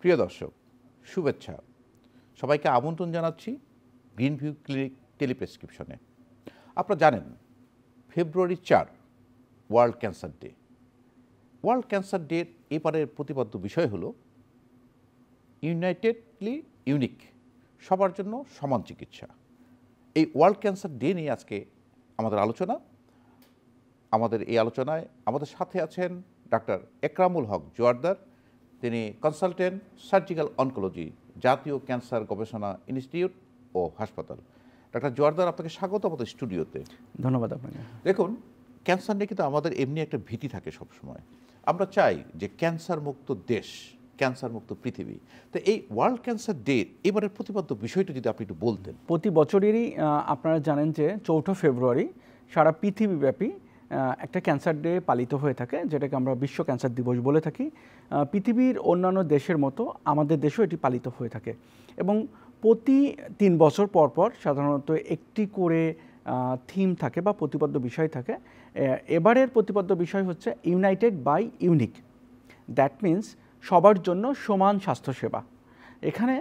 প্রিয় দর্শক, শুভেচ্ছা। সবাইকে আমন্ত্রণ জানাচ্ছি গ্রিন ভিউ ক্লিনিক টেলিপ্রেসক্রিপশনে। আপনারা জানেন ফেব্রুয়ারি 4 world cancer day. World cancer ডের এবারের প্রতিপাদ্য বিষয় হলো ইউনাইটেডলি ইউনিক, সবার জন্য সমান চিকিৎসা। এই ওয়ার্ল্ড ক্যান্সার ডে নিয়ে আজকে আমাদের আলোচনা। আমাদের এই আলোচনায় আমাদের সাথে আছেন ডাক্তার একরামুল হক জোয়ারদার। তিনি কনসালটেন্ট সার্জিক্যাল অনকোলজি, জাতীয় ক্যান্সার গবেষণা ইনস্টিটিউট ও হাসপাতাল। ডাক্তার জোয়ারদার, আপনাকে স্বাগত আমাদের স্টুডিওতে। ধন্যবাদ আপনাকে। দেখুন, ক্যান্সার নিয়ে কিন্তু আমাদের এমনি একটা ভীতি থাকে সবসময়। আমরা চাই যে ক্যান্সার মুক্ত দেশ, ক্যান্সার মুক্ত পৃথিবী। তো এই ওয়ার্ল্ড ক্যান্সার ডে এবারের প্রতিপাদ্য বিষয়টা যদি আপনি একটু বলতেন। প্রতি বছরেরই আপনারা জানেন যে 4 ফেব্রুয়ারি সারা পৃথিবীব্যাপী একটা ক্যান্সার ডে পালিত হয়ে থাকে, যেটাকে আমরা বিশ্ব ক্যান্সার দিবস বলে থাকি। পৃথিবীর অন্যান্য দেশের মতো আমাদের দেশেও এটি পালিত হয়ে থাকে এবং প্রতি 3 বছর পর পর সাধারণত একটি করে থিম থাকে বা প্রতিপাদ্য বিষয় থাকে। এবারের প্রতিপাদ্য বিষয় হচ্ছে united by unique. That means সবার জন্য সমান স্বাস্থ্যসেবা। এখানে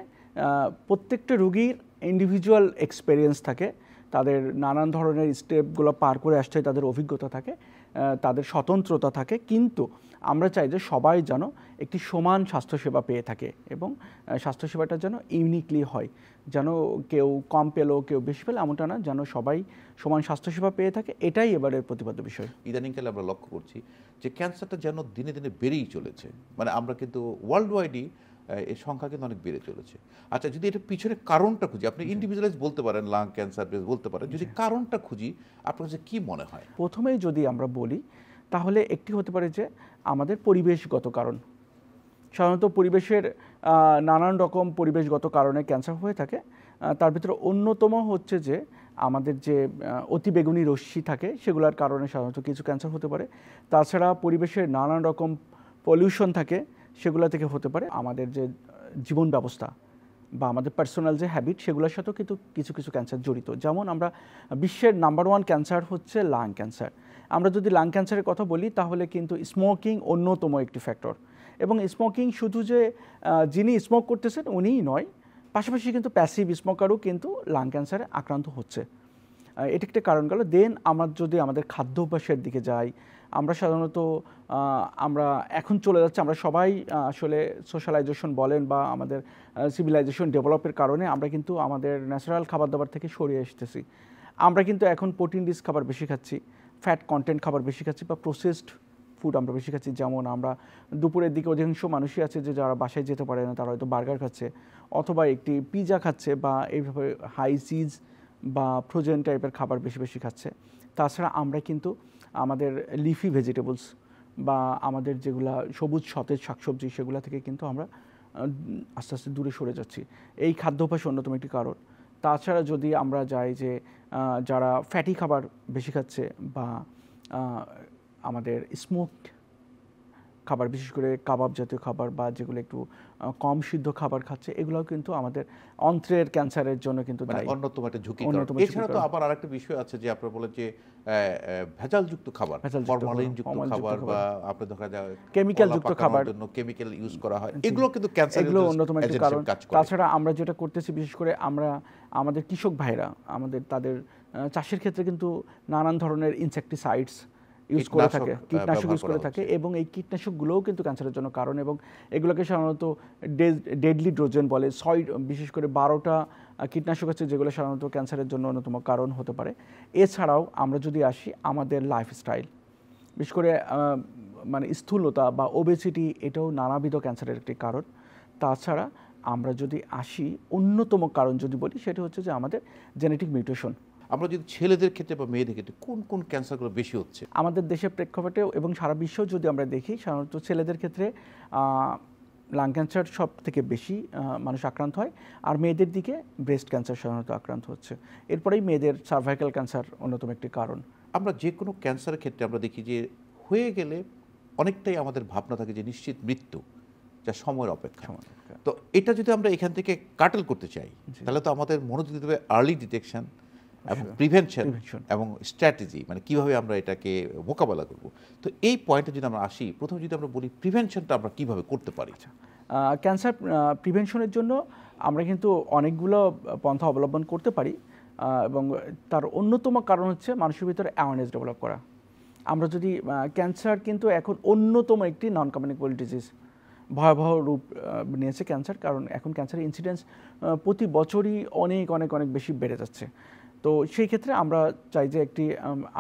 প্রত্যেকটা রুগীর ইন্ডিভিজুয়াল এক্সপেরিয়েন্স থাকে, তাদের নানান ধরনের স্টেপগুলো পার করে আসছে, তাদের অভিজ্ঞতা থাকে, তাদের স্বতন্ত্রতা থাকে, কিন্তু আমরা চাই যে সবাই যেন একটি সমান স্বাস্থ্যসেবা পেয়ে থাকে এবং স্বাস্থ্যসেবাটা যেন ইউনিকলি হয়, যেন কেউ কম পেলো কেউ বেশি পেলো এমনটা না, যেন সবাই সমান স্বাস্থ্যসেবা পেয়ে থাকে। এটাই এবারের প্রতিপাদ্য বিষয়। ইদানিংকালে আমরা লক্ষ্য করছি যে ক্যান্সারটা যেন দিনে দিনে বেড়েই চলেছে। মানে আমরা কিন্তু ওয়ার্ল্ড ওয়াইডই এর সংখ্যা কিন্তু অনেক বেড়ে চলেছে। আচ্ছা, যদি এটা পিছনে কারণটা খুঁজি, আপনি ইন্ডিভিজুয়ালাইজ বলতে পারেন, লাং ক্যান্সার বলতে পারেন, যদি কারণটা খুঁজি আপনার কাছে কী মনে হয়? প্রথমেই যদি আমরা বলি তাহলে একটি হতে পারে যে আমাদের পরিবেশগত কারণ। সাধারণত পরিবেশের নানান রকম পরিবেশগত কারণে ক্যান্সার হয়ে থাকে। তার ভিতরে অন্যতম হচ্ছে যে আমাদের যে অতিবেগুনি রশ্মি থাকে সেগুলোর কারণে সাধারণত কিছু ক্যান্সার হতে পারে। তাছাড়া পরিবেশের নানান রকম পলিউশন থাকে, সেগুলো থেকে হতে পারে। আমাদের যে জীবন ব্যবস্থা বা আমাদের পার্সোনাল যে হ্যাবিট, সেগুলোর সাথেও কিন্তু কিছু কিছু ক্যান্সার জড়িত। যেমন আমরা বিশ্বের নাম্বার 1 ক্যান্সার হচ্ছে লাং ক্যান্সার। আমরা যদি লাং ক্যান্সারের কথা বলি তাহলে কিন্তু স্মোকিং অন্যতম একটি ফ্যাক্টর। এবং স্মোকিং শুধু যে যিনি স্মোক করতেছেন উনিই নয়, পাশাপাশি কিন্তু প্যাসিভ স্মোকারও কিন্তু লাং ক্যান্সারে আক্রান্ত হচ্ছে। এটা একটা কারণ গেল। দেন আমরা যদি আমাদের খাদ্যাভ্যাসের দিকে যাই, আমরা সাধারণত আমরা এখন চলে যাচ্ছে, আমরা সবাই আসলে সোশ্যালাইজেশন বলেন বা আমাদের সিভিলাইজেশন ডেভেলপের কারণে আমরা কিন্তু আমাদের ন্যাচারাল খাবার দাবার থেকে সরিয়ে আসতেছি। আমরা কিন্তু এখন প্রোটিন রিচ খাবার বেশি খাচ্ছি, ফ্যাট কন্টেন্ট খাবার বেশি খাচ্ছি বা প্রসেসড ফুড আমরা বেশি খাচ্ছি। যেমন আমরা দুপুরের দিকে অধিকাংশ মানুষই আছে যে যারা বাসায় যেতে পারে না, তারা হয়তো বার্গার খাচ্ছে অথবা একটি পিৎজা খাচ্ছে বা এইভাবে হাই চিজ বা ফ্রোজেন টাইপের খাবার বেশি বেশি খাচ্ছে। তাছাড়া আমরা কিন্তু আমাদের লিফি ভেজিটেবলস বা আমাদের যেগুলা সবুজ সতেজ শাকসবজি, সেগুলো থেকে কিন্তু আমরা আস্তে আস্তে দূরে সরে যাচ্ছি। এই খাদ্যাভ্যাস অন্যতম একটি কারণ। তাছাড়া যদি আমরা যাই যে যারা ফ্যাটি খাবার বেশি খাচ্ছে বা আমাদের স্মোকড খাবার, বিশেষ করে কাবাব জাতীয় খাবার বা যেগুলো একটু কম সিদ্ধ খাবার খাচ্ছে, এগুলোও কিন্তু আমাদের অন্ত্রের ক্যান্সারের জন্য কিন্তু অন্যতম একটা ঝুঁকি। এছাড়া তো আবার আরেকটা বিষয় আছে যে আপনারা বলেন যে ভেজালযুক্ত খাবার, ফরমালিনযুক্ত খাবার বা আপনি দেখা যায় কেমিক্যালযুক্ত খাবার, জন্য কেমিক্যাল ইউজ করা হয়, এগুলো কিন্তু ক্যান্সার, এগুলো অন্যতম একটা কারণ। তাছাড়া আমরা যেটা করতেছি, বিশেষ করে আমরা আমাদের কৃষক ভাইরা তাদের চাষের ক্ষেত্রে কিন্তু নানান ধরনের ইনসেকটিসাইডস ইউজ করে থাকে, কীটনাশক ইউজ করে থাকে, এবং এই কীটনাশকগুলোও কিন্তু ক্যান্সারের জন্য কারণ। এবং এগুলোকে সাধারণত ডেডলি ড্রোজেন বলে। বিশেষ করে 12টা কীটনাশক আছে যেগুলো সাধারণত ক্যান্সারের জন্য অন্যতম কারণ হতে পারে। এছাড়াও আমরা যদি আসি আমাদের লাইফস্টাইল, বিশেষ করে মানে স্থূলতা বা ওবেসিটি, এটাও নানাবিধ ক্যান্সারের একটি কারণ। তাছাড়া আমরা যদি আসি অন্যতম কারণ যদি বলি, সেটা হচ্ছে যে আমাদের জেনেটিক মিউটেশন। আমরা যদি ছেলেদের ক্ষেত্রে বা মেয়েদের ক্ষেত্রে কোন কোন ক্যান্সারগুলো বেশি হচ্ছে আমাদের দেশের প্রেক্ষাপটে এবং সারা বিশ্বেও যদি আমরা দেখি, সাধারণত ছেলেদের ক্ষেত্রে লাং ক্যান্সার সব থেকে বেশি মানুষ আক্রান্ত হয়, আর মেয়েদের দিকে ব্রেস্ট ক্যান্সার সাধারণত আক্রান্ত হচ্ছে। এরপরেই মেয়েদের সার্ভাইকাল ক্যান্সার অন্যতম একটি কারণ। আমরা যে কোনো ক্যান্সারের ক্ষেত্রে আমরা দেখি যে হয়ে গেলে অনেকটাই আমাদের ভাবনা থাকে যে নিশ্চিত মৃত্যু, যা সময়ের অপেক্ষা। তো এটা যদি আমরা এখান থেকে কাটেল করতে চাই, তাহলে তো আমাদের মনোযোগ দিতে হবে আর্লি ডিটেকশন এবং প্রিভেনশন এবং স্ট্র্যাটেজি, মানে কিভাবে আমরা এটাকে মোকাবেলা করব। তো এই পয়েন্টে যদি আমরা আসি, প্রথমে যদি আমরা বলি প্রিভেনশনটা আমরা কিভাবে করতে পারি। ক্যান্সার প্রিভেনশনের জন্য আমরা কিন্তু অনেকগুলো পন্থা অবলম্বন করতে পারি, এবং তার অন্যতম কারণ হচ্ছে মানুষের ভিতরে অ্যাওয়ারনেস ডেভেলপ করা। আমরা যদি ক্যান্সার কিন্তু এখন অন্যতম একটি নন কমিউনিকেবল ডিজিজ, ভয়াবহ রূপ নিয়েছে ক্যান্সার, কারণ এখন ক্যান্সারের ইনসিডেন্স প্রতি বছরই অনেক অনেক অনেক বেশি বেড়ে যাচ্ছে। তো সেই ক্ষেত্রে আমরা চাই যে একটি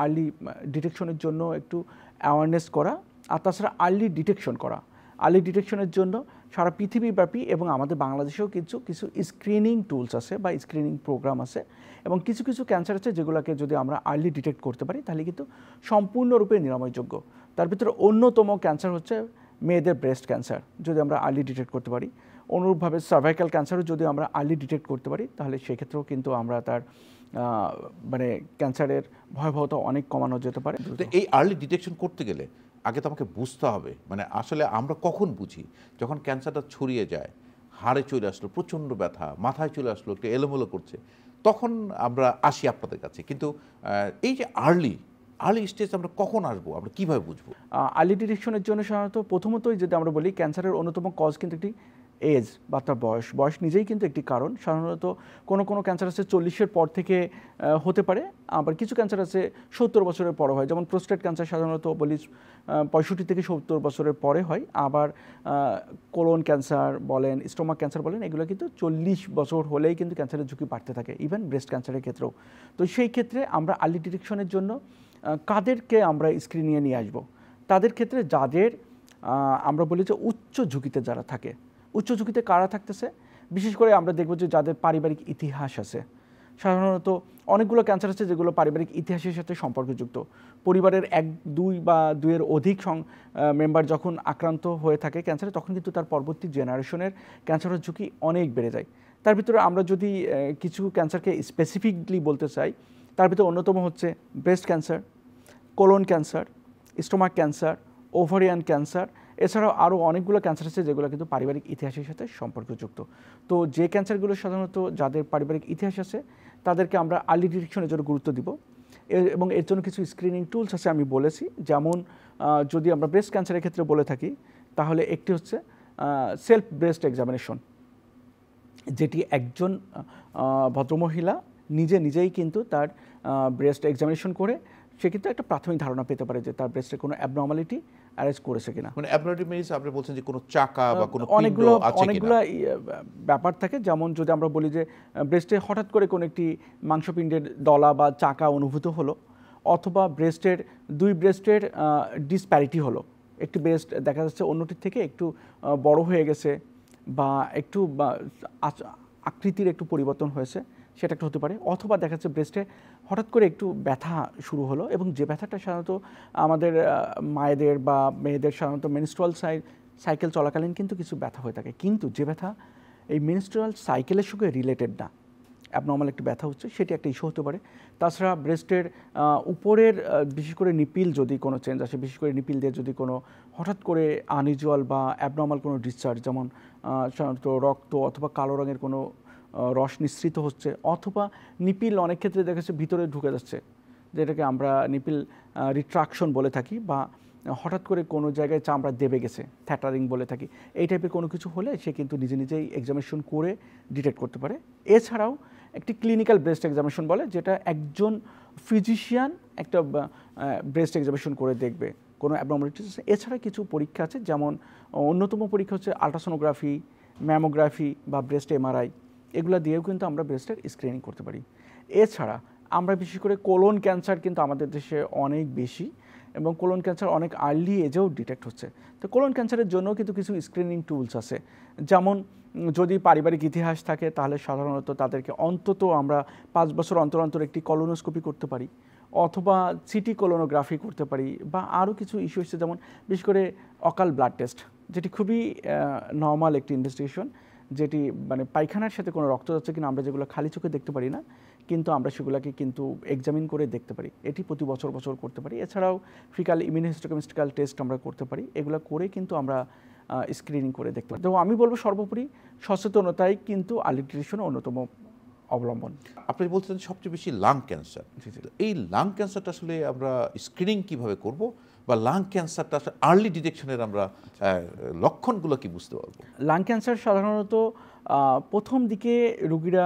আর্লি ডিটেকশনের জন্য একটু অ্যাওয়ারনেস করা, আর তাছাড়া আর্লি ডিটেকশন করা। আর্লি ডিটেকশনের জন্য সারা পৃথিবীব্যাপী এবং আমাদের বাংলাদেশেও কিছু কিছু স্ক্রিনিং টুলস আছে বা স্ক্রিনিং প্রোগ্রাম আছে, এবং কিছু কিছু ক্যান্সার আছে যেগুলোকে যদি আমরা আর্লি ডিটেক্ট করতে পারি তাহলে কিন্তু সম্পূর্ণরূপে নিরাময়যোগ্য। তার ভিতরে অন্যতম ক্যান্সার হচ্ছে মেয়েদের ব্রেস্ট ক্যান্সার, যদি আমরা আর্লি ডিটেক্ট করতে পারি। অনুরূপভাবে সার্ভাইকাল ক্যান্সারও যদি আমরা আর্লি ডিটেক্ট করতে পারি তাহলে সেক্ষেত্রেও কিন্তু আমরা তার মানে ক্যান্সারের ভয়াবহতা অনেক কমানো যেতে পারে। তো এই আর্লি ডিটেকশন করতে গেলে আগে তো আমাকে বুঝতে হবে, মানে আসলে আমরা কখন বুঝি? যখন ক্যান্সারটা ছড়িয়ে যায়, হাড়ে চলে আসলো, প্রচণ্ড ব্যথা, মাথায় চলে আসলো, একটু এলোমেলো করছে, তখন আমরা আসি আপনাদের কাছে। কিন্তু এই যে আর্লি স্টেজ আমরা কখন আসবো, আমরা কিভাবে বুঝবো? আর্লি ডিটেকশনের জন্য সাধারণত প্রথমতই যদি আমরা বলি, ক্যান্সারের অন্যতম কজ কিন্তু একটি এজ বা তার বয়স নিজেই কিন্তু একটি কারণ। সাধারণত কোনো ক্যান্সার আছে 40-এর পর থেকে হতে পারে, আবার কিছু ক্যান্সার আছে 70 বছরের পরে হয়, যেমন প্রোস্টেট ক্যান্সার সাধারণত বলি 65 থেকে 70 বছরের পরে হয়। আবার কোলন ক্যান্সার বলেন, স্টোমাক ক্যান্সার বলেন, এগুলো কিন্তু 40 বছর হলেই কিন্তু ক্যান্সারের ঝুঁকি বাড়তে থাকে, ইভেন ব্রেস্ট ক্যান্সারের ক্ষেত্রেও। তো সেই ক্ষেত্রে আমরা আর্লি ডিটেকশনের জন্য কাদেরকে আমরা স্ক্রিনিংয়ে নিয়ে আসবো? তাদের ক্ষেত্রে যাদের আমরা বলি যে উচ্চ ঝুঁকিতে যারা থাকে। উচ্চ ঝুঁকিতে কারা থাকতেছে? বিশেষ করে আমরা দেখব যে যাদের পারিবারিক ইতিহাস আছে। সাধারণত অনেকগুলো ক্যান্সার আছে যেগুলো পারিবারিক ইতিহাসের সাথে সম্পর্কযুক্ত। পরিবারের 1-2 বা 2-এর অধিক মেম্বার যখন আক্রান্ত হয়ে থাকে ক্যান্সারে, তখন কিন্তু তার পরবর্তী জেনারেশনের ক্যান্সারের ঝুঁকি অনেক বেড়ে যায়। তার ভিতরে আমরা যদি কিছু ক্যান্সারকে স্পেসিফিকলি বলতে চাই, তার ভিতরে অন্যতম হচ্ছে breast cancer, colon cancer, stomach cancer, ovarian cancer. এছাড়াও আরও অনেকগুলো ক্যান্সার আছে যেগুলো কিন্তু পারিবারিক ইতিহাসের সাথে সম্পর্কযুক্ত। তো যে ক্যান্সারগুলো সাধারণত যাদের পারিবারিক ইতিহাস আছে তাদেরকে আমরা আর্লি ডিটেকশনের জন্য গুরুত্ব দিব, এবং এর জন্য কিছু স্ক্রিনিং টুলস আছে আমি বলেছি। যেমন যদি আমরা ব্রেস্ট ক্যান্সারের ক্ষেত্রে বলে থাকি, তাহলে একটি হচ্ছে সেলফ ব্রেস্ট এক্সামিনেশন, যেটি একজন ভদ্রমহিলা নিজেই কিন্তু তার ব্রেস্ট এক্সামিনেশন করে সে কিন্তু একটা প্রাথমিক ধারণা পেতে পারে যে তার ব্রেস্টে কোনো অ্যাবনর্মালিটি অ্যারেস্ট করেছে কিনা। মানে অ্যাবনর্মালিটি মিনস আপনি বলছেন যে কোনো চাকা বা কোনো অনেকগুলো ব্যাপার থাকে। যেমন যদি আমরা বলি যে ব্রেস্টে হঠাৎ করে কোনো একটি মাংসপিণ্ডের দলা বা চাকা অনুভূত হলো, অথবা ব্রেস্টের 2 ব্রেস্টের ডিসপ্যারিটি হলো, একটি ব্রেস্ট দেখা যাচ্ছে অন্যটির থেকে একটু বড় হয়ে গেছে বা একটু আকৃতির একটু পরিবর্তন হয়েছে, সেটা একটা হতে পারে। অথবা দেখা যাচ্ছে ব্রেস্টে হঠাৎ করে একটু ব্যথা শুরু হলো, এবং যে ব্যথাটা সাধারণত আমাদের মায়েদের বা মেয়েদের সাধারণত মেনস্ট্রুয়াল সাইকেল চলাকালীন কিন্তু কিছু ব্যথা হয়ে থাকে, কিন্তু যে ব্যথা এই মেনস্ট্রুয়াল সাইকেলের সঙ্গে রিলেটেড না, অ্যাবনর্মাল একটি ব্যথা হচ্ছে, সেটি একটা ইস্যু হতে পারে। তাছাড়া ব্রেস্টের উপরের বিশেষ করে নিপিল যদি কোনো চেঞ্জ আসে, বিশেষ করে নিপিল দিয়ে যদি কোনো হঠাৎ করে আনইউজুয়াল বা অ্যাবনর্মাল কোনো ডিসচার্জ, যেমন সাধারণত রক্ত অথবা কালো রঙের কোনো রস নিঃসৃত হচ্ছে, অথবা নিপিল অনেক ক্ষেত্রে দেখা যাচ্ছে ভিতরে ঢুকে যাচ্ছে, যেটাকে আমরা নিপিল রিট্রাকশন বলে থাকি, বা হঠাৎ করে কোনো জায়গায় চামড়া দেবে গেছে, থ্যাটারিং বলে থাকি, এই টাইপের কোনো কিছু হলে সে কিন্তু নিজেই এক্সামিনেশন করে ডিটেক্ট করতে পারে। এছাড়াও একটি ক্লিনিক্যাল ব্রেস্ট এক্সামিনেশন বলে, যেটা একজন ফিজিশিয়ান একটা ব্রেস্ট এক্সামিনেশন করে দেখবে কোনো অ্যাবনর্মালিটিস। এছাড়া কিছু পরীক্ষা আছে, যেমন অন্যতম পরীক্ষা হচ্ছে আল্ট্রাসোনোগ্রাফি, ম্যামোগ্রাফি বা ব্রেস্ট এমআরআই, এগুলো দিয়েও কিন্তু আমরা ব্রেস্টের স্ক্রিনিং করতে পারি। এছাড়া আমরা বিশেষ করে কোলন ক্যান্সার কিন্তু আমাদের দেশে অনেক বেশি, এবং কোলন ক্যান্সার অনেক আর্লি এজেও ডিটেক্ট হচ্ছে। তো কোলন ক্যান্সারের জন্য কিন্তু কিছু স্ক্রিনিং টুলস আছে, যেমন যদি পারিবারিক ইতিহাস থাকে তাহলে সাধারণত তাদেরকে অন্তত আমরা 5 বছর অন্তর একটি কলোনোস্কোপি করতে পারি, অথবা সিটি কোলোনোগ্রাফি করতে পারি, বা আরও কিছু ইস্যু হচ্ছে, যেমন বিশেষ করে অকাল ব্লাড টেস্ট, যেটি খুবই নর্মাল একটি ইনভেস্টিগেশন, যেটি মানে পায়খানার সাথে কোনো রক্ত যাচ্ছে কিনা আমরা যেগুলো খালি চোখে দেখতে পারি না, কিন্তু আমরা সেগুলোকে কিন্তু এক্সামিন করে দেখতে পারি, এটি প্রতি বছর করতে পারি। এছাড়াও ফিকাল ইমিউনোহিস্টোকেমিস্টিক্যাল টেস্ট আমরা করতে পারি, এগুলো করে কিন্তু আমরা স্ক্রিনিং করে দেখতে পারি। তো আমি বলবো সর্বোপরি সচেতনতাই কিন্তু আর্লি ডিটেকশনের অন্যতম অবলম্বন। আপনি বলছেন সবচেয়ে বেশি লাং ক্যান্সার। জি, জি। এই লাং ক্যান্সারটা আসলে আমরা স্ক্রিনিং কিভাবে করব, বা লাং ক্যান্সারটা আসলে আর্লি ডিটেকশনের আমরা লক্ষণগুলো কি বুঝতে পারবো? লাং ক্যান্সার সাধারণত প্রথম দিকে রোগীরা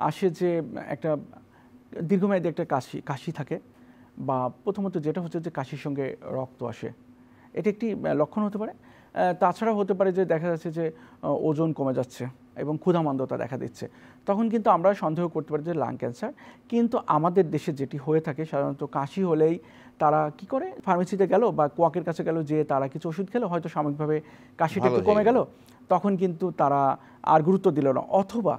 আসে যে একটা দীর্ঘমেয়াদী একটা কাশি থাকে, বা প্রথমত যেটা হচ্ছে যে কাশির সঙ্গে রক্ত আসে, এটি একটি লক্ষণ হতে পারে। তাছাড়াও হতে পারে যে দেখা যাচ্ছে যে ওজন কমে যাচ্ছে এবং ক্ষুধামন্দতা দেখা দিচ্ছে, তখন কিন্তু আমরা সন্দেহ করতে পারি যে লাং ক্যান্সার। কিন্তু আমাদের দেশে যেটি হয়ে থাকে সাধারণত কাশি হলেই তারা কি করে, ফার্মেসিতে গেল বা কোয়াকের কাছে গেল, যে তারা কিছু ওষুধ খেলো, হয়তো সাময়িকভাবে কাশিটা ভালো একটু হয়ে কমে গেল, তখন কিন্তু তারা আর গুরুত্ব দিল না। অথবা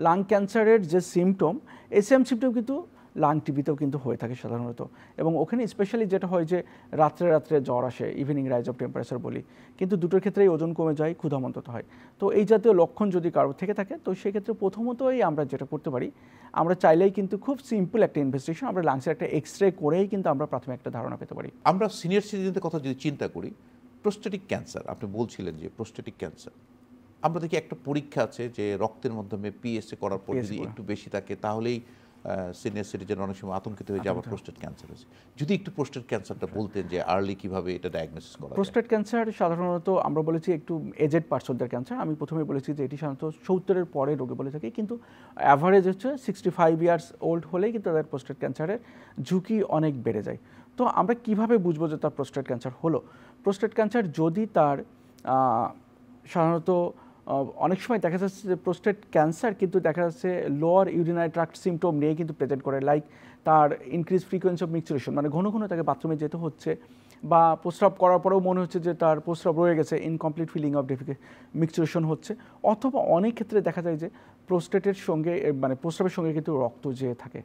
লাং ক্যান্সারের যে সিমটম, এই সেম সিমটম কিন্তু লাং টিবিতেও কিন্তু হয়ে থাকে সাধারণত। এবং ওখানে স্পেশালি যেটা হয় যে রাত্রে রাত্রে জ্বর আসে, ইভিনিং রাইজ অফ টেম্পারেচার বলি, কিন্তু দুটোর ক্ষেত্রেই ওজন কমে যায়, ক্ষুধামন্ততা হয়। তো এই জাতীয় লক্ষণ যদি কারো থেকে থাকে, তো সেক্ষেত্রে প্রথমতই আমরা যেটা করতে পারি, আমরা চাইলেই কিন্তু খুব সিম্পল একটা ইনভেস্টিগেশন, আমরা লাংসের একটা এক্সরে করেই কিন্তু আমরা প্রাথমিক একটা ধারণা পেতে পারি। আমরা সিনিয়র সিটিজেনদের কথা যদি চিন্তা করি, প্রোস্টেটিক ক্যান্সার, আপনি বলছিলেন যে প্রোস্টেটিক ক্যান্সার, আমরা দেখি একটা পরীক্ষা আছে যে রক্তের মাধ্যমে পিএসএ করার পর যদি একটু বেশি থাকে তাহলেই সিনিয়র সিটিজেন অনেক সময় আতঙ্কিত হয়ে যায় আবার প্রোস্টেট ক্যান্সার হয়েছে। যদি একটু প্রোস্টেট ক্যান্সারটা বলতেন যে আর্লি কিভাবে এটা ডায়াগনোসিস করা যায়। প্রোস্টেট ক্যান্সার সাধারণত আমরা বলেছি একটু এজেড পার্সনদের ক্যান্সার। আমি প্রথমে বলেছি যে এটি সাধারণত 70-এর পরে রোগে বলে থাকি, কিন্তু অ্যাভারেজ হচ্ছে 65 ইয়ার্স ওল্ড হলেই কিন্তু তাদের প্রোস্টেট ক্যান্সারের ঝুঁকি অনেক বেড়ে যায়। তো আমরা কিভাবে বুঝবো যে তার প্রোস্টেট ক্যান্সার হলো? প্রোস্টেট ক্যান্সার যদি তার সাধারণত অনেক সময় দেখা যাচ্ছে যে প্রোস্টেট ক্যান্সার কিন্তু দেখা যাচ্ছে লোয়ার ইউরিনারি ট্রাক্ট সিমটম নিয়ে কিন্তু প্রেজেন্ট করে, লাইক তার ইনক্রিজ ফ্রিকোয়েন্সি অফ মিক্সচুরেশন, মানে ঘন ঘন তাকে বাথরুমে যেতে হচ্ছে, বা প্রস্রাব করার পরেও মনে হচ্ছে যে তার প্রস্রাব রয়ে গেছে, ইনকমপ্লিট ফিলিং অফ মিক্সচুরেশন হচ্ছে। অথবা অনেক ক্ষেত্রে দেখা যায় যে প্রোস্টেটের সঙ্গে মানে প্রস্রাবের সঙ্গে কিন্তু রক্ত যেয়ে থাকে।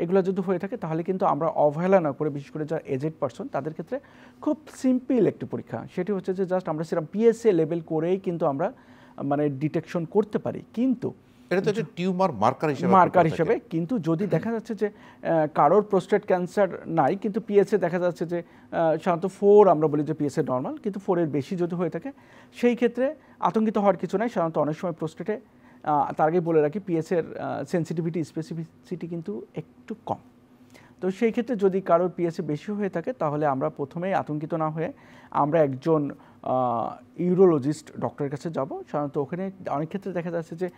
এগুলো যদি হয়ে থাকে তাহলে কিন্তু আমরা অবহেলা না করে, বিশেষ করে যারা এজেড পার্সন তাদের ক্ষেত্রে খুব সিম্পল একটি পরীক্ষা, সেটি হচ্ছে যে জাস্ট আমরা সেরকম পিএসএ লেভেল করেই কিন্তু আমরা মানে ডিটেকশন করতে পারি। কিন্তু এটা তো একটা টিউমার মার্কার হিসেবে কিন্তু যদি দেখা যাচ্ছে যে কারোর প্রোস্টেট ক্যান্সার নাই, কিন্তু পিএসএ দেখা যাচ্ছে যে সাধারণত 4 আমরা বলি যে পিএসএ নর্মাল, কিন্তু 4-এর বেশি যদি হয়ে থাকে, সেই ক্ষেত্রে আতঙ্কিত হওয়ার কিছু নাই। সাধারণত অনেক সময় প্রোস্টেটে, তার আগে বলে রাখি, পিএসএর সেন্সিটিভিটি স্পেসিফিসিটি কিন্তু একটু কম। তো সেই ক্ষেত্রে যদি কারোর পিএসএ বেশি হয়ে থাকে, তাহলে আমরা প্রথমেই আতঙ্কিত না হয়ে আমরা একজন ইউরোলজিস্ট ডক্টরের কাছে যাব। সাধারণত ওখানে অনেক ক্ষেত্রে দেখা যাচ্ছে যে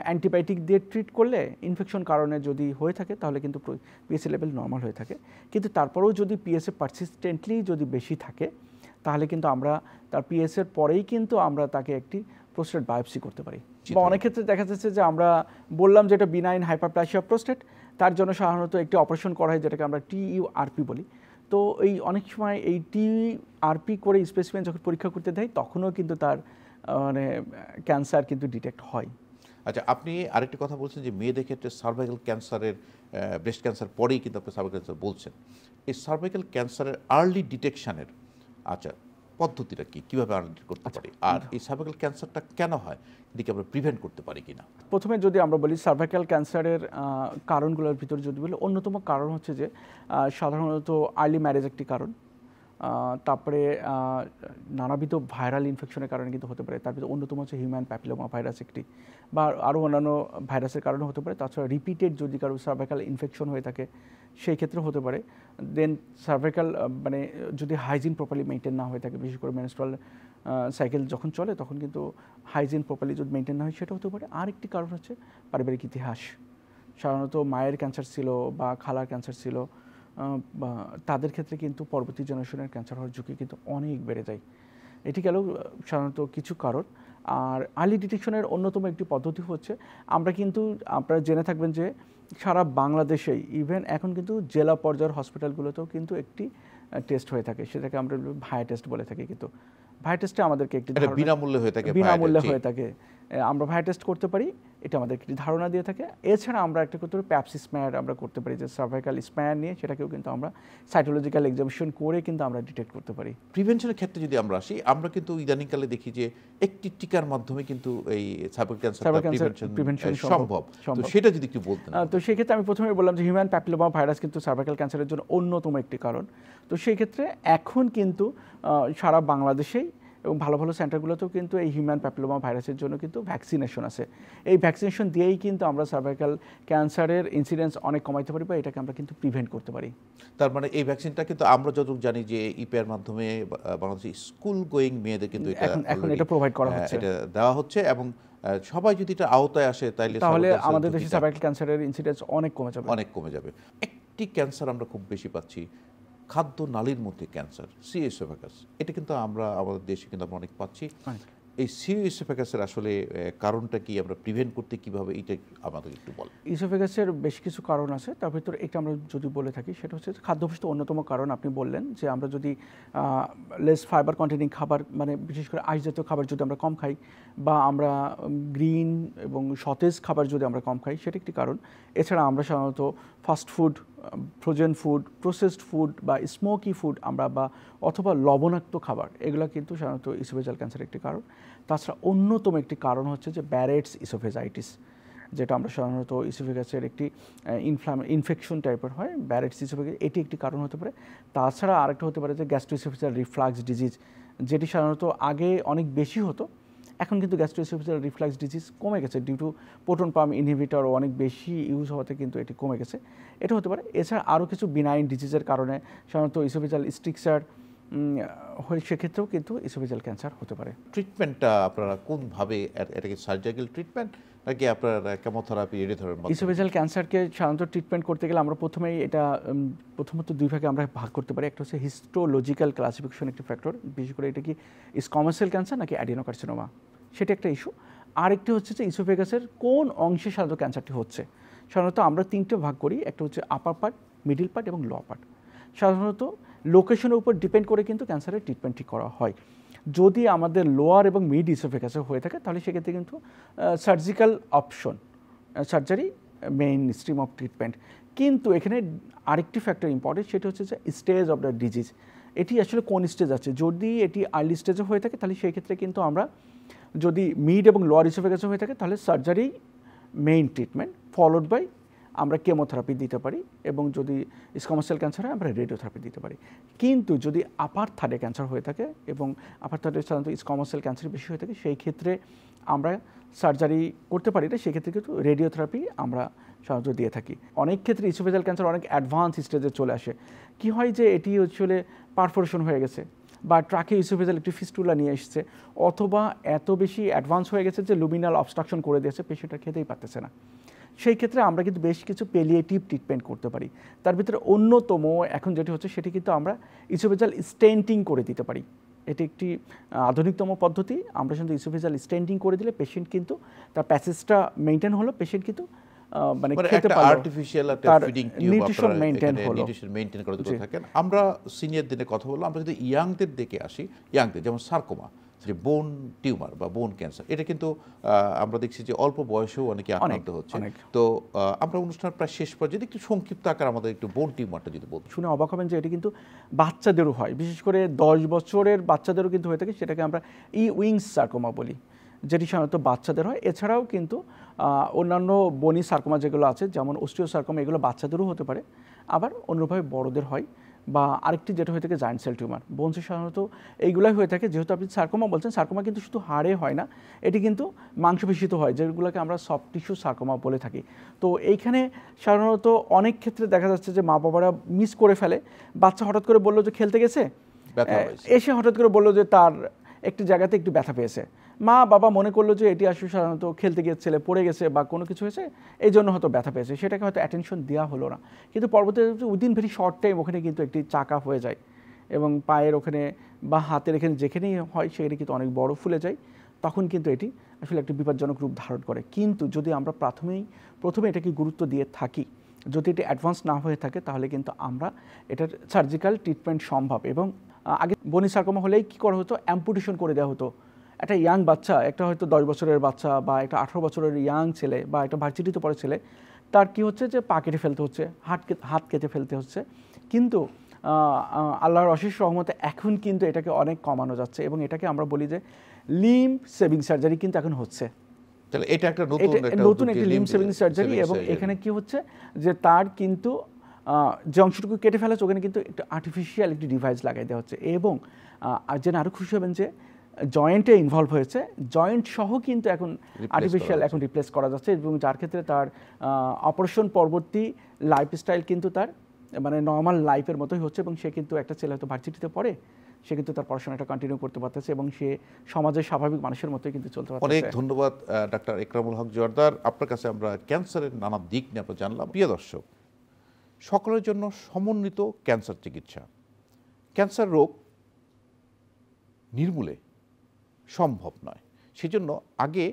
অ্যান্টিবায়োটিক দিয়ে ট্রিট করলে ইনফেকশন কারণে যদি হয়ে থাকে তাহলে কিন্তু পিএসএ লেভেল নর্মাল হয়ে থাকে। কিন্তু তারপরেও যদি পিএসএ পারসিস্টেন্টলি যদি বেশি থাকে, তাহলে কিন্তু আমরা তার পিএসএর পরেই কিন্তু আমরা তাকে একটি প্রোস্টেট বায়োপসি করতে পারি। বা অনেক ক্ষেত্রে দেখা যাচ্ছে যে আমরা বললাম যে এটা বিনাইন হাইপারপ্লাসিয়া প্রোস্টেট, তার জন্য সাধারণত একটি অপারেশন করা হয় যেটাকে আমরা টিইউআরপি বলি। তো এই অনেক সময় এই টিইউআরপি করে স্পেসিমেন যখন পরীক্ষা করতে দেয়, তখনও কিন্তু তার মানে ক্যান্সার কিন্তু ডিটেক্ট হয়। আচ্ছা, আপনি আরেকটি কথা বলছেন যে মেয়েদের ক্ষেত্রে সার্ভাইকাল ক্যান্সারের, ব্রেস্ট ক্যান্সার পরেই কিন্তু আপনি সার্ভাইকাল ক্যান্সার বলছেন। এই সার্ভাইকাল ক্যান্সারের আর্লি ডিটেকশনের আচ্ছা পদ্ধতিটা কি, কীভাবে আর্লি করতে পারি, আর এই সার্ভাইকাল ক্যান্সারটা কেন হয়, এদিকে আমরা প্রিভেন্ট করতে পারি কিনা? প্রথমে যদি আমরা বলি সার্ভাইকাল ক্যান্সারের কারণগুলোর ভিতরে যদি বলি, অন্যতম কারণ হচ্ছে যে সাধারণত আর্লি ম্যারেজ একটি কারণ, তারপরে নানাবিধ ভাইরাল ইনফেকশনের কারণে কিন্তু হতে পারে। তার ভিতরে অন্যতম হচ্ছে হিউম্যান প্যাপিলোমা ভাইরাস একটি, বা আরও অন্যান্য ভাইরাসের কারণে হতে পারে। তাছাড়া রিপিটেড যদি কারো সার্ভাইকাল ইনফেকশন হয়ে থাকে, সেই ক্ষেত্রে হতে পারে। দেন সার্ভাইকাল মানে যদি হাইজিন প্রপারলি মেনটেন না হয়ে থাকে, বিশেষ করে মেনস্ট্রুয়াল সাইকেল যখন চলে তখন কিন্তু হাইজিন প্রপারলি যদি মেনটেন না হয়, সেটা হতে পারে। আরেকটি কারণ হচ্ছে পারিবারিক ইতিহাস। সাধারণত মায়ের ক্যান্সার ছিল বা খালার ক্যান্সার ছিল, বা তাদের ক্ষেত্রে কিন্তু পরবর্তী জেনারেশনের ক্যান্সার হওয়ার ঝুঁকি কিন্তু অনেক বেড়ে যায়। এটি গেল সাধারণত কিছু কারণ। আর আর্লি ডিটেকশনের অন্যতম একটি পদ্ধতি হচ্ছে, আমরা কিন্তু আপনারা জেনে থাকবেন যে সারা বাংলাদেশেই ইভেন এখন কিন্তু জেলা পর্যায়ের হসপিটালগুলোতেও কিন্তু একটি টেস্ট হয়ে থাকে, সেটাকে আমরা ভায়া টেস্ট বলে থাকি। কিন্তু ভায়া টেস্টে আমাদেরকে একটি বিনামূল্যে হয়ে থাকে, আমরা ভায়া টেস্ট করতে পারি, এটা আমাদের একটি ধারণা দিয়ে থাকে। এছাড়া আমরা একটা করতে পারি প্যাপসি স্ম্যার আমরা করতে পারি, যে সার্ভাইকাল স্ম্যার নিয়ে সেটাকেও কিন্তু আমরা সাইটোলজিক্যাল এক্সামিনেশন করে কিন্তু আমরা ডিটেক্ট করতে পারি। প্রিভেনশনের ক্ষেত্রে যদি আমরা আসি, আমরা কিন্তু ইদানিংকালে দেখি যে একটি টিকার মাধ্যমে কিন্তু এই সার্ভাইকাল ক্যান্সার প্রিভেনশন সম্ভব। তো সেটা যদি একটু বলতেন। তো সেই ক্ষেত্রে আমি প্রথমেই বললাম যে হিউম্যান প্যাপিলোমা ভাইরাস কিন্তু সার্ভাইকাল ক্যান্সারের জন্য অন্যতম একটি কারণ। তো সেই ক্ষেত্রে এখন কিন্তু সারা বাংলাদেশেই এবং ভালো ভালো সেন্টারগুলোতেও কিন্তু এই হিউম্যান প্যাপিলোমা ভাইরাসের জন্য কিন্তু ভ্যাকসিনেশন আছে। এই ভ্যাকসিনেশন দিয়েই কিন্তু আমরা সার্ভাইকাল ক্যান্সারের ইনসিডেন্স অনেক কমাইতে পারি বা এটাকে আমরা কিন্তু প্রিভেন্ট করতে পারি। তার মানে এই ভ্যাকসিনটা কিন্তু আমরা যতটুকু জানি যে ইপিআর মাধ্যমে বাংলাদেশে স্কুল গোয়িং মেয়েদের কিন্তু এখন এটা প্রোভাইড করা হচ্ছে, এটা দেওয়া হচ্ছে এবং সবাই যদি এটা আওতায় আসে তাহলে আমাদের দেশে সার্ভাইকাল ক্যান্সারের ইনসিডেন্স অনেক কমে যাবে। একটি ক্যান্সার আমরা খুব বেশি পাচ্ছি, খাদ্য নালীর মধ্যে ক্যান্সার, সি এসোফেগাস। এটা কিন্তু আমরা আমাদের দেশে কিন্তু আমরা অনেক পাচ্ছি। এই সি এসোফেগাসের আসলে কারণটা কি, আমরা প্রিভেন্ট করতে কিভাবে, এটা আমাদের একটু বল। ইসোফেগাসের বেশ কিছু কারণ আছে, তার ভিতরে একটা আমরা যদি বলে থাকি সেটা হচ্ছে খাদ্যাভ্যাস তো অন্যতম কারণ। আপনি বললেন যে আমরা যদি লেস ফাইবার কন্টেনিং খাবার, মানে বিশেষ করে আইস জাতীয় খাবার যদি আমরা কম খাই, বা আমরা গ্রিন এবং সতেজ খাবার যদি আমরা কম খাই, সেটা একটি কারণ। এছাড়া আমরা সাধারণত fast food, frozen food, processed food বা স্মোকি ফুড আমরা বা অথবা লবণাক্ত খাবার, এগুলো কিন্তু সাধারণত ইসোফেজাল ক্যান্সারের একটি কারণ। তাছাড়া অন্যতম একটি কারণ হচ্ছে যে ব্যারেটস ইসোফেজাইটিস, যেটা আমরা সাধারণত ইসোফেগাসের একটি ইনফেকশন টাইপের হয়, ব্যারেটস ইসোফেগাস, এটি একটি কারণ হতে পারে। তাছাড়া আরেকটা হতে পারে যে গ্যাস্ট্রোইসোফেজাল রিফ্লাক্স ডিজিজ, যেটি সাধারণত আগে অনেক বেশি হতো, এখন কিন্তু গ্যাস্ট্রোইসোফেজাল রিফ্লাক্স ডিজিজ কমে গেছে due to proton pump inhibitor অনেক বেশি ইউজ হওয়াতে কিন্তু এটি কমে গেছে, এটা হতে পারে। এছাড়া আরও কিছু বিনাইন ডিজিজের কারণে সাধারণত ইসোফেজাল স্ট্রিকচার সেক্ষেত্রেও কিন্তু ইসোফেজাল ক্যান্সার হতে পারে। ট্রিটমেন্টটা আপনারা কোনভাবে, এটা কি সার্জারিক্যাল ট্রিটমেন্ট নাকি আপনারা কেমোথেরাপি, রেডিওথেরাপি? ইসোফেজাল ক্যান্সারকে সাধারণত ট্রিটমেন্ট করতে গেলে আমরা প্রথমত দুই ভাগে আমরা ভাগ করতে পারি। একটা হচ্ছে হিস্টোলজিক্যাল ক্লাসিফিকেশন একটি ফ্যাক্টর, বিশেষ করে এটা কি স্কোমাসেল ক্যান্সার নাকি অ্যাডিনোকার্সিনোমা, সেটা একটা ইস্যু। আরেকটি হচ্ছে যে ইসোফেগাসের কোন অংশে সাধারণত ক্যান্সারটি হচ্ছে। সাধারণত আমরা তিনটে ভাগ করি, একটা হচ্ছে আপার পার্ট, মিডিল পার্ট এবং লো পার্ট। সাধারণত লোকেশনের উপর ডিপেন্ড করে কিন্তু ক্যান্সারের ট্রিটমেন্টটি করা হয়। যদি আমাদের লোয়ার এবং মিড ইসোফেগাসে হয়ে থাকে তাহলে সেক্ষেত্রে কিন্তু surgical option, surgery main stream of treatment. কিন্তু এখানে আরেকটি ফ্যাক্টর ইম্পর্টেন্ট, সেটা হচ্ছে যে স্টেজ অফ দ্য ডিজিজ, এটি আসলে কোন স্টেজ আছে। যদি এটি আর্লি স্টেজে হয়ে থাকে তাহলে সেই ক্ষেত্রে কিন্তু আমরা, যদি মিড এবং লোয়ার ইসোফেগাসে হয়ে থাকে তাহলে surgery main treatment, followed by আমরা কেমোথেরাপি দিতে পারি, এবং যদি স্কোমাসেল ক্যান্সার হয় আমরা রেডিওথেরাপি দিতে পারি। কিন্তু যদি আপার থার্ডে ক্যান্সার হয়ে থাকে এবং আপার থার্ডে সাধারণত স্কোমাসেল ক্যান্সার বেশি হয়ে থাকে, সেই ক্ষেত্রে আমরা সার্জারি করতে পারি না, সেক্ষেত্রে কিন্তু রেডিওথেরাপি আমরা সাহায্য দিয়ে থাকি। অনেক ক্ষেত্রে ইসোফেজাল ক্যান্সার অনেক অ্যাডভান্স স্টেজে চলে আসে। কি হয় যে এটি আসলে পারফোরেশন হয়ে গেছে বা ট্রাকে ইসোফেজাল একটি ফিস্টুলা নিয়ে এসেছে, অথবা এত বেশি অ্যাডভান্স হয়ে গেছে যে লুমিনাল অবস্ট্রাকশন করে দিয়েছে, পেশেন্টটা খেতেই পারতেছে না। সেই ক্ষেত্রে আমরা কিন্তু বেশ কিছু পেলিয়েটিভ ট্রিটমেন্ট করতে পারি। তার ভিতরে অন্যতম এখন যেটি হচ্ছে সেটি কিন্তু আমরা ইসোফেজাল স্টেন্টিং করে দিতে পারি। এটি একটি আধুনিকতম পদ্ধতি। আমরা কিন্তু ইসোফেজাল স্টেন্টিং করে দিলে পেশেন্ট কিন্তু তার প্যাসেজটা মেনটেন হলো, পেশেন্ট কিন্তু মানে খেতে পারলো, আর্টিফিশিয়াল একটা ফিডিং টিউব নিউট্রিশন মেইনটেইন হলো। নিউট্রিশন মেইনটেইন করে দিতে থাকেন। আমরা সিনিয়র দিনে কথা বললাম, আমরা যদি ইয়াংদের দিকে আসি, ইয়াংদের যেমন সার্কোমা, যে বোন টিউমার বা বোন ক্যান্সার, এটা কিন্তু আমরা দেখছি যে অল্প বয়সেও অনেকে আক্রান্ত হচ্ছে। তো আমরা অনুষ্ঠান প্রায় শেষ পর্যায়ে একটু সংক্ষিপ্ত আকার আমাদের একটু বোন টিউমারটা যদি বলতে। শুনে অবাক হবেন যে এটি কিন্তু বাচ্চাদেরও হয়, বিশেষ করে 10 বছরের বাচ্চাদেরও কিন্তু হয়ে থাকে, সেটাকে আমরা উইংস সার্কোমা বলি, যেটি সাধারণত বাচ্চাদের হয়। এছাড়াও কিন্তু অন্যান্য বনি সার্কোমা যেগুলো আছে, যেমন অস্টিও সার্কোমা, এগুলো বাচ্চাদেরও হতে পারে, আবার অন্যভাবে বড়দের হয়। বা আরেকটি যেটা হয়ে থাকে জায়েন্ট সেল টিউমার, বোনসে সাধারণত এইগুলাই হয়ে থাকে। যেহেতু আপনি সার্কোমা বলছেন, সার্কোমা কিন্তু শুধু হাড়ে হয় না, এটি কিন্তু মাংসপেশিত হয়, যেগুলোকে আমরা সফট টিস্যু সার্কোমা বলে থাকি। তো এইখানে সাধারণত অনেক ক্ষেত্রে দেখা যাচ্ছে যে মা বাবারা মিস করে ফেলে, বাচ্চা হঠাৎ করে বললো যে খেলতে গেছে, এসে হঠাৎ করে বললো যে তার একটি জায়গাতে একটু ব্যথা পেয়েছে। মা বাবা মনে করলো যে এটি আসলে সাধারণত খেলতে গিয়ে ছেলে পড়ে গেছে বা কোনো কিছু হয়েছে, এই জন্য হয়তো ব্যথা পেয়েছে, সেটাকে হয়তো অ্যাটেনশন দেওয়া হলো না। কিন্তু পরবর্তীতে উইদিন ভেরি শর্ট টাইম ওখানে কিন্তু একটি চাকা হয়ে যায়, এবং পায়ের ওখানে বা হাতের এখানে যেখানেই হয় সেখানে কিন্তু অনেক বড় ফুলে যায়। তখন কিন্তু এটি আসলে একটি বিপজ্জনক রূপ ধারণ করে। কিন্তু যদি আমরা প্রথমে এটাকে গুরুত্ব দিয়ে থাকি, যদি এটি অ্যাডভান্স না হয়ে থাকে, তাহলে কিন্তু আমরা এটার সার্জিক্যাল ট্রিটমেন্ট সম্ভব। এবং আগে বনি সার্কোমা হলেই কী করা হতো, অ্যাম্পুটেশন করে দেওয়া হতো। একটা ইয়াং বাচ্চা, একটা হয়তো 10 বছরের বাচ্চা বা একটা 18 বছরের ইয়াং ছেলে বা একটা ভার্সিটিতে পড়ে ছেলে, তার কি হচ্ছে যে পা কেটে ফেলতে হচ্ছে, হাত কেটে ফেলতে হচ্ছে। কিন্তু আল্লাহর অশেষ রহমতে এখন কিন্তু এটাকে অনেক কমানো যাচ্ছে, এবং এটাকে আমরা বলি যে লিম্ব সেভিং সার্জারি কিন্তু এখন হচ্ছে। তাহলে এটা একটা নতুন একটি লিম্ব সেভিং সার্জারি। এবং এখানে কি হচ্ছে যে তার কিন্তু যে অংশটুকু কেটে ফেলেছে ওখানে কিন্তু একটা আর্টিফিশিয়াল একটি ডিভাইস লাগাই দেওয়া হচ্ছে। এবং যেন আরও খুশি হবেন যে জয়েন্টে ইনভলভ হয়েছে, জয়েন্ট সহ কিন্তু এখন আর্টিফিশিয়াল করা এখন রিপ্লেস করা যাচ্ছে, এবং যার ক্ষেত্রে তার অপারেশন পরবর্তী লাইফস্টাইল কিন্তু তার মানে নর্মাল লাইফের মতোই হচ্ছে, এবং সে কিন্তু একটা ছেলে হয়তো ভার্সিটিতে পড়ে, সে কিন্তু তার পড়াশোনাটা কন্টিনিউ করতে পারতেছে এবং সে সমাজের স্বাভাবিক মানুষের মতোই কিন্তু চলতে অনেক পারতেছে। ধন্যবাদ ডাক্তার একরামুল হক জোয়ারদার। আপনার কাছে আমরা ক্যান্সারের নানা দিক নিয়ে আমরা জানলাম। প্রিয় দর্শক, সকলের জন্য সমন্বিত ক্যান্সার চিকিৎসা, ক্যান্সার রোগ নির্মূলে সম্ভব নয়। সেজন্য আগে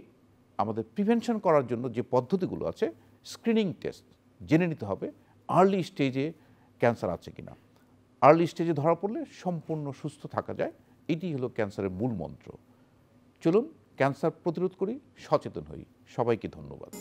আমাদের প্রিভেনশন করার জন্য যে পদ্ধতিগুলো আছে, স্ক্রিনিং টেস্ট জেনে নিতে হবে আর্লি স্টেজে ক্যান্সার আছে কিনা। আর্লি স্টেজে ধরা পড়লে সম্পূর্ণ সুস্থ থাকা যায়। এটি হলো ক্যান্সারের মূল মন্ত্র। চলুন ক্যান্সার প্রতিরোধ করি, সচেতন হই। সবাইকে ধন্যবাদ।